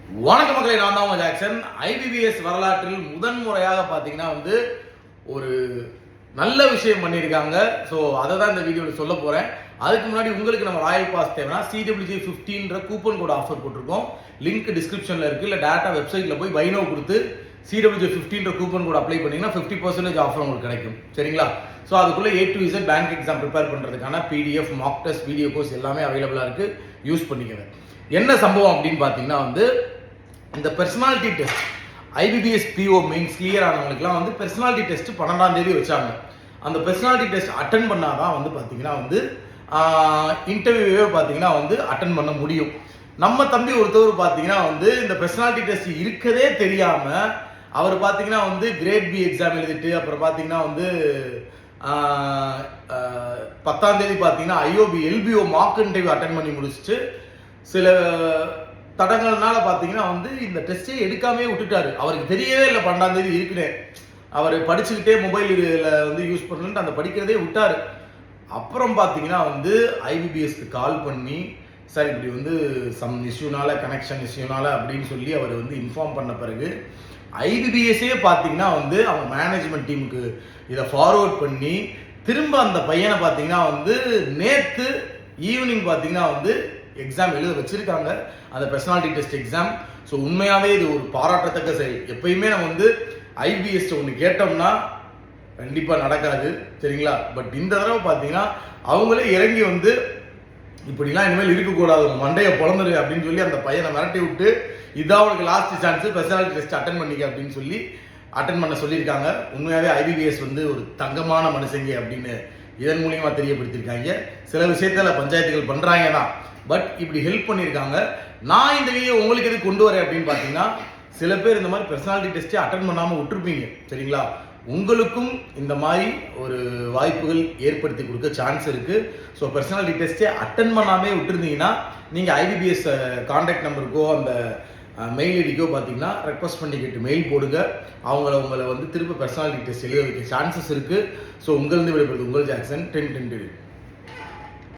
வணக்க மக்களை, நான் தான் ஜாக்சன். ஐபிபிஎஸ் வரலாற்றில் முதன்முறையாக பார்த்தீங்கன்னா ஒரு நல்ல விஷயம் பண்ணியிருக்காங்க. ஸோ அதை தான் இந்த வீடியோவில் சொல்ல போகிறேன். அதுக்கு முன்னாடி உங்களுக்கு நம்ம ராயல் பாஸ் தேவைன்னா CWJ15 கூப்பன் கோட் ஆஃபர் போட்டிருக்கோம். லிங்க் டிஸ்கிரிப்ஷனில் இருக்குது. இல்லை டேட்டா வெப்சைட்டில் போய் பைனோ கொடுத்து CWJ15 கூப்பன் கோட் அப்ளை பண்ணிங்கன்னா 50% ஆஃபர் உங்களுக்கு கிடைக்கும். சரிங்களா? ஸோ அதுக்குள்ளே A to Z bank exam prepare பண்ணுறதுக்கான PDF, Mach test, video course எல்லாமே அவைலபிளாக இருக்குது. யூஸ் பண்ணிக்கங்க. என்ன சம்பவம் அப்படின்னு பார்த்தீங்கன்னா இந்த personality test IBBS PO mains clear ஆனவங்களுக்குலாம் பெர்சனாலிட்டி டெஸ்ட் 12ஆம் தேதி வச்சாங்க. அந்த பெர்சனாலிட்டி டெஸ்ட் அட்டன் பண்ணாதான் பார்த்தீங்கன்னா இன்டர்வியூவே பார்த்தீங்கன்னா அட்டன் பண்ண முடியும். நம்ம தம்பி ஒருத்தவர் பார்த்தீங்கன்னா இந்த பெர்சனாலிட்டி டெஸ்ட் இருக்கதே தெரியாம அவர் பார்த்தீங்கன்னா கிரேட் B எக்ஸாம் எழுதிட்டு அப்புறம் பார்த்தீங்கன்னா 10ஆம் தேதி பார்த்தீங்கன்னா IOB LBO mark interview attend பண்ணி முடிச்சுட்டு சில தடங்கள்னால பார்த்தீங்கன்னா இந்த டெஸ்ட்டே எடுக்காமே விட்டுட்டாரு. அவருக்கு தெரியவே இல்லை 12ஆம் தேதி இருக்குன்னு. அவர் படிச்சுக்கிட்டே மொபைலில் யூஸ் பண்ணலன்ட்டு அந்த படிக்கிறதே விட்டார். அப்புறம் பார்த்தீங்கன்னா IBBSக்கு கால் பண்ணி சார் இப்படி சம் இஷ்யூனால கனெக்ஷன் இஷ்யூனால அப்படின்னு சொல்லி அவர் இன்ஃபார்ம் பண்ண பிறகு IBBSே பார்த்தீங்கன்னா அவங்க மேனேஜ்மெண்ட் டீமுக்கு இதை ஃபார்வர்ட் பண்ணி திரும்ப அந்த பையனை பார்த்தீங்கன்னா நேற்று ஈவினிங் பார்த்தீங்கன்னா எக்ஸாம் எழுத வச்சிருக்காங்க, அந்த பெர்சனாலிட்டி டெஸ்ட் எக்ஸாம். ஸோ உண்மையாகவே இது ஒரு பாராட்டத்தக்க செயல். எப்பயுமே நம்ம IBS ஒன்று கேட்டோம்னா கண்டிப்பாக நடக்காது. சரிங்களா? பட் இந்த தடவை பார்த்தீங்கன்னா அவங்களே இறங்கி இப்படிலாம் இனிமேல் இருக்கக்கூடாது, மண்டையை பிறந்துரு அப்படின்னு சொல்லி அந்த பையனை மிரட்டி விட்டு இதான் அவனுக்கு last chance, personality test attend பண்ணிக்க அப்படின்னு சொல்லி அட்டன் பண்ண சொல்லியிருக்காங்க. உண்மையாகவே IBBS ஒரு தங்கமான மனுஷங்க அப்படின்னு இதன் மூலியமாக தெரியப்படுத்தியிருக்காங்க. சில விஷயத்துல பஞ்சாயத்துகள் பண்ணுறாங்க தான், பட் இப்படி ஹெல்ப் பண்ணியிருக்காங்க. நான் இந்த வீடியோ உங்களுக்கு எது கொண்டு வரேன் அப்படின்னு பார்த்தீங்கன்னா, சில பேர் இந்த மாதிரி பெர்சனாலிட்டி டெஸ்ட்டே அட்டன் பண்ணாமல் விட்டுருப்பீங்க. சரிங்களா? உங்களுக்கும் இந்த மாதிரி ஒரு வாய்ப்புகள் ஏற்படுத்தி கொடுக்க சான்ஸ் இருக்குது. ஸோ பெர்சனாலிட்டி டெஸ்ட்டே அட்டன் பண்ணாமே விட்டுருந்தீங்கன்னா நீங்கள் IBBS கான்டாக்ட் நம்பருக்கோ அந்த மெயில் ஐடிக்கோ பார்த்தீங்கன்னா ரெக்வஸ்ட் பண்ணி கேட்டு மெயில் போடுங்க. உங்களை திரும்ப பெர்சனாலிட்டி டெஸ்ட் எழுத வைக்க சான்சஸ் இருக்குது. ஸோ உங்களிருந்து விடைபெறுது உங்கள் ஜாக்சன் 10 10